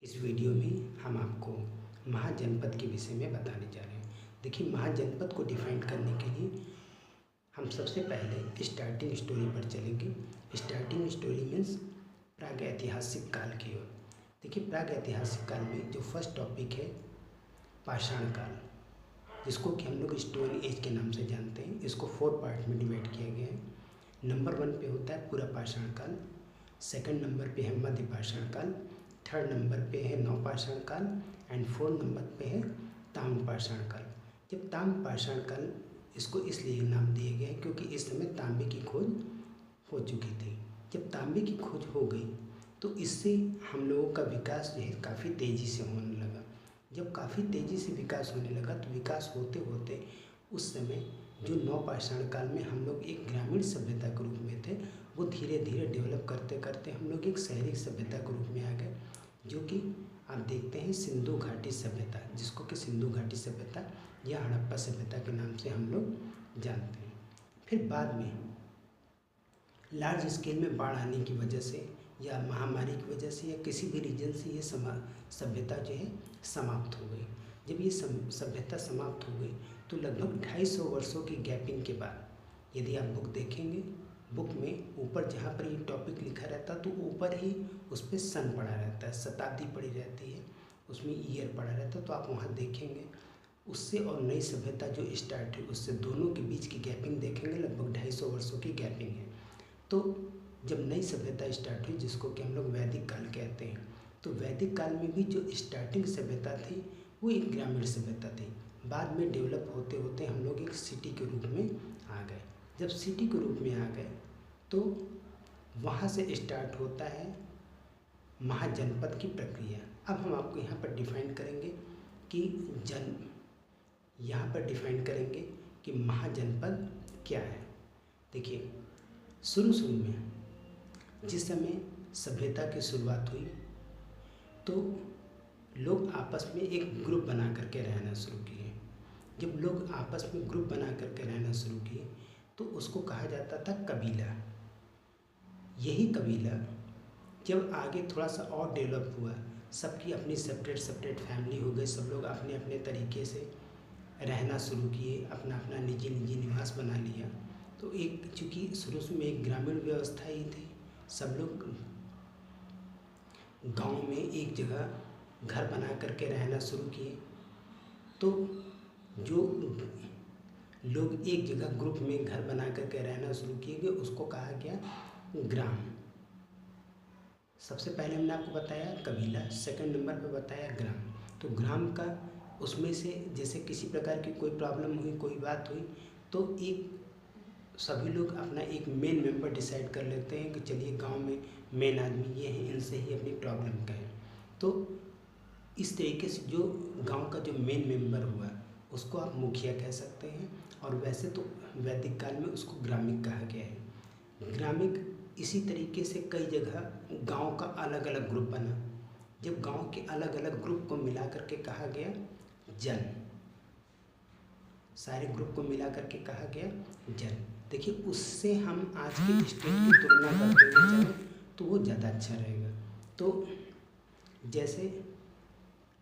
इस वीडियो में हम आपको महाजनपद के विषय में बताने जा रहे हैं। देखिए, महाजनपद को डिफाइन करने के लिए हम सबसे पहले स्टार्टिंग स्टोरी पर चलेंगे। स्टार्टिंग स्टोरी मीन्स प्रागैतिहासिक काल की ओर। देखिए, प्रागैतिहासिक काल में जो फर्स्ट टॉपिक है पाषाण काल, जिसको कि हम लोग स्टोन एज के नाम से जानते हैं। इसको 4 पार्ट में डिवाइड किया गया है। नंबर 1 पे होता है पूरा पाषाण काल, सेकंड नंबर पे है मध्य पाषाण काल, थर्ड नंबर पे है नवपाषाण काल एंड 4 नंबर पे है ताम्रपाषाण काल। जब ताम्रपाषाण काल इसको इसलिए नाम दिया गया है क्योंकि इस समय तांबे की खोज हो चुकी थी। जब तांबे की खोज हो गई तो इससे हम लोगों का विकास जो है काफ़ी तेज़ी से होने लगा। जब काफ़ी तेज़ी से विकास होने लगा तो विकास होते होते उस समय जो नवपाषाण काल में हम लोग एक ग्रामीण सभ्यता के रूप में थे, वो धीरे धीरे डेवलप करते करते हम लोग एक शहरी सभ्यता के रूप में आ गए, जो कि आप देखते हैं सिंधु घाटी सभ्यता, जिसको कि सिंधु घाटी सभ्यता या हड़प्पा सभ्यता के नाम से हम लोग जानते हैं। फिर बाद में लार्ज स्केल में बाढ़ आने की वजह से या महामारी की वजह से या किसी भी रीजन से ये सभ्यता जो है समाप्त हो गई। जब ये सभ्यता समाप्त हो गई तो लगभग 250 वर्षों की गैपिंग के बाद यदि आप बुक देखेंगे, बुक में ऊपर जहाँ पर ये टॉपिक लिखा रहता तो ऊपर ही उस पर सन पड़ा रहता है, शताब्दी पड़ी रहती है, उसमें ईयर पड़ा रहता है। तो आप वहाँ देखेंगे उससे और नई सभ्यता जो स्टार्ट हुई उससे दोनों के बीच की गैपिंग देखेंगे, लगभग 250 वर्षों की गैपिंग है। तो जब नई सभ्यता स्टार्ट हुई, जिसको कि हम लोग वैदिक काल कहते हैं, तो वैदिक काल में भी जो स्टार्टिंग सभ्यता थी वो एक ग्रामीण सभ्यता थी। बाद में डेवलप होते होते हम लोग एक सिटी के रूप में आ गए। जब सिटी के रूप में आ गए तो वहाँ से स्टार्ट होता है महाजनपद की प्रक्रिया। अब हम आपको यहाँ पर डिफाइन करेंगे कि यहाँ पर डिफाइन करेंगे कि महाजनपद क्या है। देखिए, शुरू में जिस समय सभ्यता की शुरुआत हुई तो लोग आपस में एक ग्रुप बना करके रहना शुरू किए। जब लोग आपस में ग्रुप बना करके रहना शुरू किए तो उसको कहा जाता था कबीला। यही कबीला जब आगे थोड़ा सा और डेवलप हुआ, सबकी अपनी सेपरेट फैमिली हो गई, सब लोग अपने अपने तरीके से रहना शुरू किए, अपना अपना निजी निवास बना लिया। तो एक चूँकि शुरू में एक ग्रामीण व्यवस्था ही थी, सब लोग गांव में एक जगह घर बना करके रहना शुरू किए। तो जो लोग एक जगह ग्रुप में घर बना करके रहना शुरू किए गए उसको कहा गया ग्राम। सबसे पहले हमने आपको बताया कबीला, सेकंड नंबर पे बताया ग्राम। तो ग्राम का उसमें से जैसे किसी प्रकार की कोई प्रॉब्लम हुई, कोई बात हुई, तो एक सभी लोग अपना एक मेन मेंबर डिसाइड कर लेते हैं कि चलिए गांव में मेन आदमी ये है, इनसे ही अपनी प्रॉब्लम कहें। तो इस तरीके से जो गांव का जो मेन मेंबर हुआ उसको आप मुखिया कह सकते हैं, और वैसे तो वैदिक काल में उसको ग्रामिक कहा गया है। ग्रामिक इसी तरीके से कई जगह गांव का अलग अलग ग्रुप बना। जब गांव के अलग अलग ग्रुप को मिला करके कहा गया जन, सारे ग्रुप को मिला करके कहा गया जन। देखिए, उससे हम आज के स्टेट की तुलना करते हुए चलें तो वो ज़्यादा अच्छा रहेगा। तो जैसे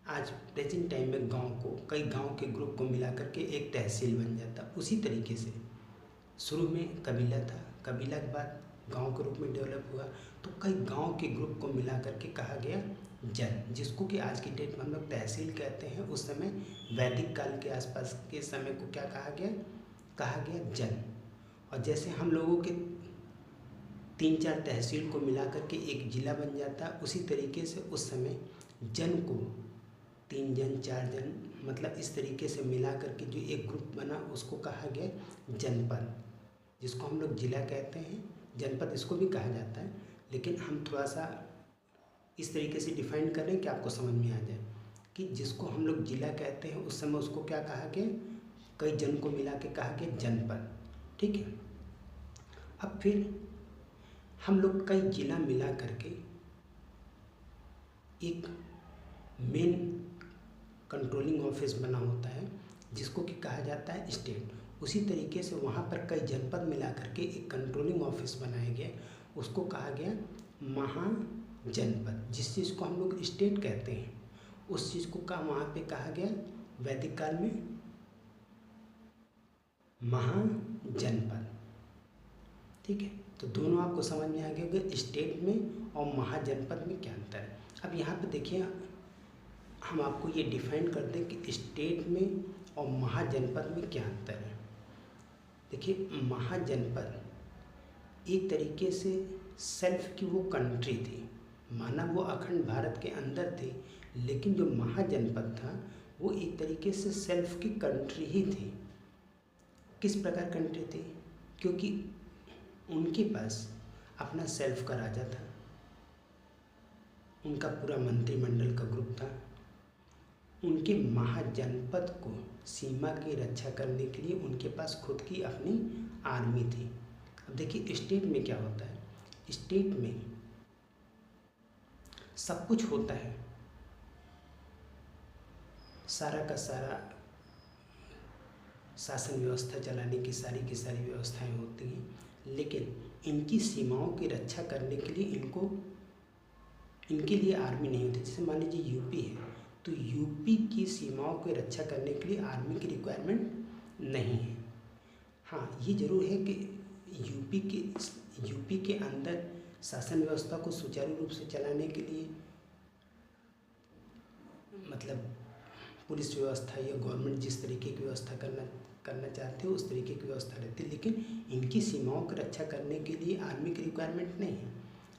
आज प्रेजेंट टाइम में गांव को कई गांव के ग्रुप को मिला करके एक तहसील बन जाता, उसी तरीके से शुरू में कबीला था, कबीला के बाद गांव के रूप में डेवलप हुआ तो कई गांव के ग्रुप को मिला करके कहा गया जन, जिसको कि आज की डेट में हम लोग तहसील कहते हैं। उस समय वैदिक काल के आसपास के समय को क्या कहा गया जन। और जैसे हम लोगों के 3-4 तहसील को मिला करके एक ज़िला बन जाता, उसी तरीके से उस समय जन को 3 जन 4 जन मतलब इस तरीके से मिला करके जो एक ग्रुप बना उसको कहा गया जनपद, जिसको हम लोग ज़िला कहते हैं। जनपद इसको भी कहा जाता है, लेकिन हम थोड़ा सा इस तरीके से डिफाइन कर रहे हैं कि आपको समझ में आ जाए कि जिसको हम लोग ज़िला कहते हैं उस समय उसको क्या कहा गया, कई जन को मिला के कहा गया जनपद। ठीक है। अब फिर हम लोग कई ज़िला मिला करके एक मेन कंट्रोलिंग ऑफिस बना होता है, जिसको कि कहा जाता है स्टेट। उसी तरीके से वहाँ पर कई जनपद मिला करके एक कंट्रोलिंग ऑफिस बनाया गया, उसको कहा गया जनपद, जिस चीज़ को हम लोग स्टेट कहते हैं उस चीज़ को वहाँ पे कहा गया वैदिक काल में महाजनपद। ठीक है, तो दोनों आपको समझ में आ गया कि स्टेट में और महाजनपद में क्या अंतर है। अब यहाँ पे देखिए हम आपको ये डिफाइन कर दें कि स्टेट में और महाजनपद में क्या अंतर है। देखिए, महाजनपद एक तरीके से सेल्फ की वो कंट्री थी, माना वो अखंड भारत के अंदर थी, लेकिन जो महाजनपद था वो एक तरीके से सेल्फ की कंट्री ही थी। किस प्रकार कंट्री थी? क्योंकि उनके पास अपना सेल्फ का राजा था, उनका पूरा मंत्रिमंडल का ग्रुप था, उनके महाजनपद को सीमा की रक्षा करने के लिए उनके पास खुद की अपनी आर्मी थी। अब देखिए स्टेट में क्या होता है, स्टेट में सब कुछ होता है, सारा का सारा शासन व्यवस्था चलाने की सारी व्यवस्थाएं होती हैं, लेकिन इनकी सीमाओं की रक्षा करने के लिए इनके लिए आर्मी नहीं होती। जैसे मान लीजिए यूपी है, तो यूपी की सीमाओं की रक्षा करने के लिए आर्मी की रिक्वायरमेंट नहीं है। हाँ, ये जरूर है कि यूपी के अंदर शासन व्यवस्था को सुचारू रूप से चलाने के लिए मतलब पुलिस व्यवस्था या गवर्नमेंट जिस तरीके की व्यवस्था करना चाहते हो उस तरीके की व्यवस्था रहती है, लेकिन इनकी सीमाओं की रक्षा करने के लिए आर्मी की रिक्वायरमेंट नहीं है।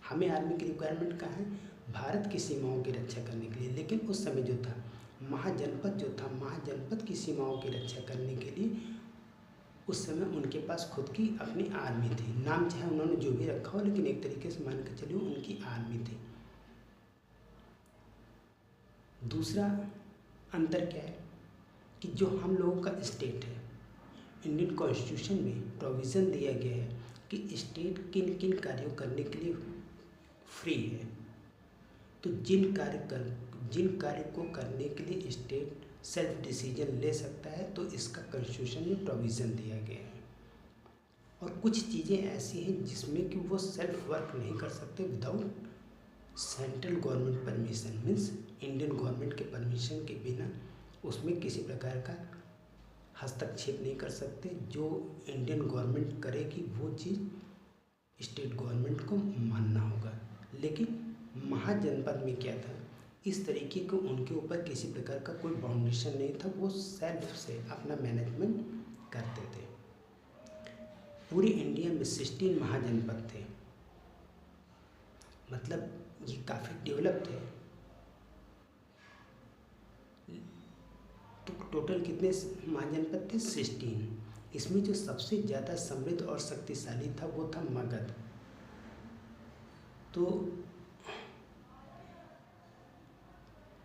हमें आर्मी की रिक्वायरमेंट कहाँ है? भारत की सीमाओं की रक्षा करने के लिए। लेकिन उस समय जो था महाजनपद की सीमाओं की रक्षा करने के लिए उस समय उनके पास खुद की अपनी आर्मी थी। नाम चाहे उन्होंने जो भी रखा हो, लेकिन एक तरीके से मान के चलिए उनकी आर्मी थी। दूसरा अंतर क्या है कि जो हम लोगों का स्टेट है, इंडियन कॉन्स्टिट्यूशन में प्रोविज़न दिया गया है कि स्टेट किन किन कार्यों करने के लिए फ्री है। तो जिन कार्य को करने के लिए स्टेट सेल्फ डिसीजन ले सकता है, तो इसका कॉन्स्टिट्यूशन में प्रोविज़न दिया गया है। और कुछ चीज़ें ऐसी हैं जिसमें कि वो सेल्फ वर्क नहीं कर सकते without central government permission, means Indian government के परमिशन के बिना उसमें किसी प्रकार का हस्तक्षेप नहीं कर सकते। जो इंडियन गवर्नमेंट करेगी वो चीज़ स्टेट गवर्नमेंट को मानना होगा। लेकिन महाजनपद में क्या था, इस तरीके को उनके ऊपर किसी प्रकार का कोई बाउंडेशन नहीं था, वो सेल्फ से अपना मैनेजमेंट करते थे। पूरे इंडिया में 16 महाजनपद थे, मतलब ये काफ़ी डेवलप थे। तो टोटल कितने महाजनपद थे? 16। इसमें जो सबसे ज़्यादा समृद्ध और शक्तिशाली था वो था मगध। तो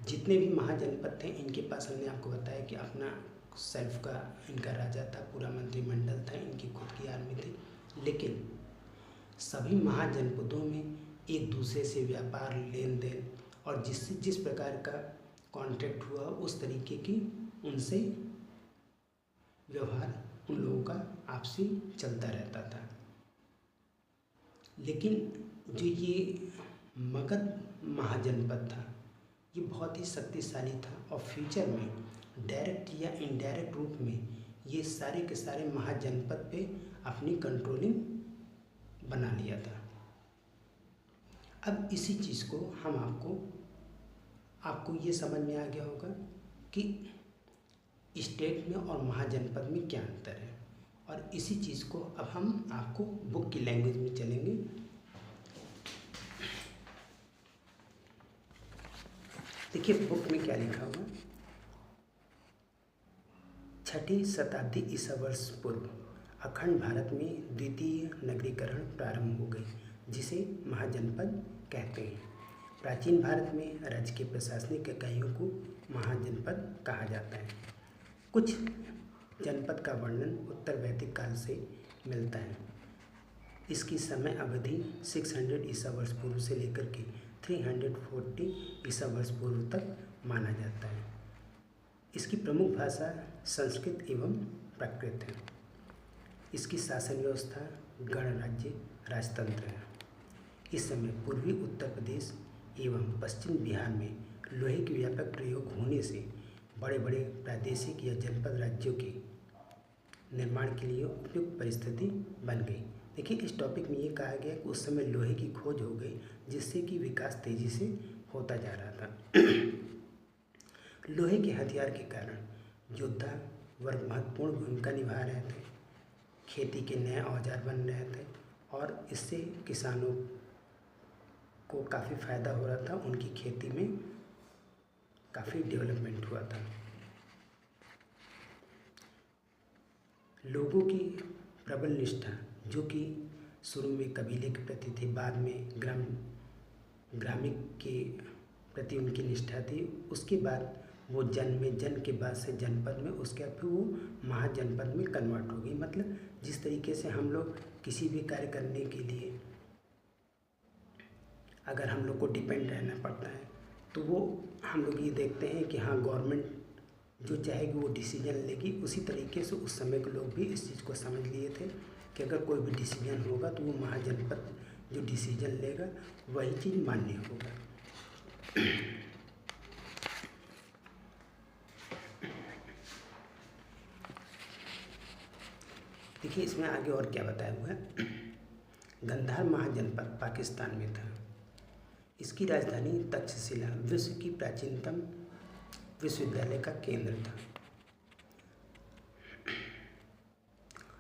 जितने भी महाजनपद थे इनके पास हमने आपको बताया कि अपना सेल्फ का इनका राजा था, पूरा मंत्रिमंडल था, इनकी खुद की आर्मी थी। लेकिन सभी महाजनपदों में एक दूसरे से व्यापार लेन देन और जिस प्रकार का कॉन्ट्रैक्ट हुआ उस तरीके की उनसे व्यवहार उन लोगों का आपसी चलता रहता था। लेकिन जो ये मगध महाजनपद था ये बहुत ही शक्तिशाली था और फ्यूचर में डायरेक्ट या इनडायरेक्ट रूप में ये सारे के सारे महाजनपद पे अपनी कंट्रोलिंग बना लिया था। अब इसी चीज़ को हम आपको ये समझ में आ गया होगा कि स्टेट में और महाजनपद में क्या अंतर है। और इसी चीज़ को अब हम आपको बुक की लैंग्वेज में चलेंगे। देखिए बुक में क्या लिखा हुआ, 6वीं शताब्दी ईसा वर्ष पूर्व अखंड भारत में द्वितीय नगरीकरण प्रारंभ हो गई, जिसे महाजनपद कहते हैं। प्राचीन भारत में राज्य के प्रशासनिक इकाइयों को महाजनपद कहा जाता है। कुछ जनपद का वर्णन उत्तर वैदिक काल से मिलता है। इसकी समय अवधि 600 ईसा वर्ष पूर्व से लेकर के 340 ईसा वर्ष पूर्व तक माना जाता है। इसकी प्रमुख भाषा संस्कृत एवं प्राकृत है। इसकी शासन व्यवस्था गणराज्य राजतंत्र है। इस समय पूर्वी उत्तर प्रदेश एवं पश्चिम बिहार में लोहे के व्यापक प्रयोग होने से बड़े बड़े प्रादेशिक या जनपद राज्यों के निर्माण के लिए उपयुक्त परिस्थिति बन गई। देखिए, इस टॉपिक में ये कहा गया कि उस समय लोहे की खोज हो गई, जिससे कि विकास तेजी से होता जा रहा था। लोहे के हथियार के कारण योद्धा वर्ग महत्वपूर्ण भूमिका निभा रहे थे, खेती के नए औजार बन रहे थे और इससे किसानों को काफ़ी फ़ायदा हो रहा था, उनकी खेती में काफ़ी डेवलपमेंट हुआ था। लोगों की प्रबल निष्ठा, जो कि शुरू में कबीले के प्रति थी, बाद में ग्रामीण के प्रति उनकी निष्ठा थी, उसके बाद वो जन के बाद से जनपद में, उसके बाद फिर वो महाजनपद में कन्वर्ट हो गई। मतलब जिस तरीके से हम लोग किसी भी कार्य करने के लिए अगर हम लोग को डिपेंड रहना पड़ता है, तो वो हम लोग ये देखते हैं कि हाँ, गवर्नमेंट जो चाहेगी वो डिसीजन लेगी। उसी तरीके से उस समय के लोग भी इस चीज़ को समझ लिए थे कि अगर कोई भी डिसीजन होगा तो वो महाजनपद जो डिसीजन लेगा वही चीज़ मान्य होगा। देखिए, इसमें आगे और क्या बताया हुआ है। गंधार महाजनपद पाकिस्तान में था। इसकी राजधानी तक्षशिला विश्व की प्राचीनतम विश्वविद्यालय का केंद्र था।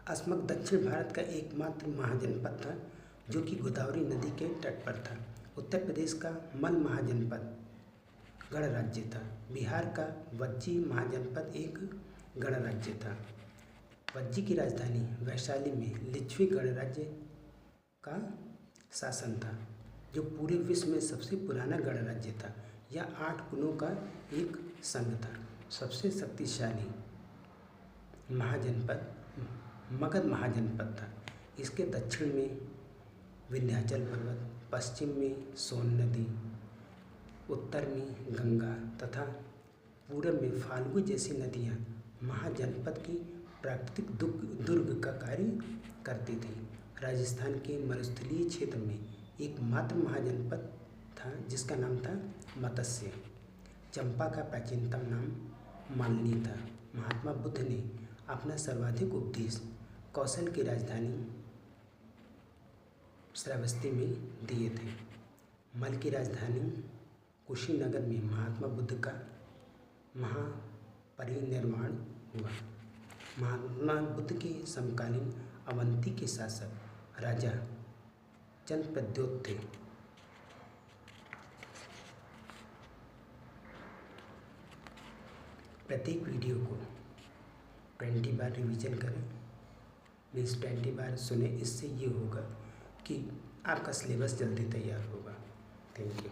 अस्मक दक्षिण भारत का एकमात्र महाजनपद था जो कि गोदावरी नदी के तट पर था। उत्तर प्रदेश का मल महाजनपद गणराज्य था। बिहार का वज्जी महाजनपद एक गणराज्य था। वज्जी की राजधानी वैशाली में लिच्छवी गणराज्य का शासन था, जो पूरे विश्व में सबसे पुराना गणराज्य था। यह 8 कुलों का एक संघ था। सबसे शक्तिशाली महाजनपद मगध महाजनपद था। इसके दक्षिण में विंध्याचल पर्वत, पश्चिम में सोन नदी, उत्तर में गंगा तथा पूरब में फाल्गु जैसी नदियाँ महाजनपद की प्राकृतिक दुर्ग का कार्य करती थी। राजस्थान के मरुस्थलीय क्षेत्र में एकमात्र महाजनपद था जिसका नाम था मत्स्य। चंपा का प्राचीनतम नाम मालिनी था। महात्मा बुद्ध ने अपना सर्वाधिक उपदेश कौशल की राजधानी श्रावस्ती में दिए थे। मल की राजधानी कुशीनगर में महात्मा बुद्ध का महापरिनिर्वाण हुआ। महात्मा बुद्ध के समकालीन अवंती के शासक राजा चंद्रप्रद्योत थे। प्रत्येक वीडियो को 20 बार रिवीजन करें, मीन्स 20 बार सुने। इससे ये होगा कि आपका सिलेबस जल्दी तैयार होगा। Thank you.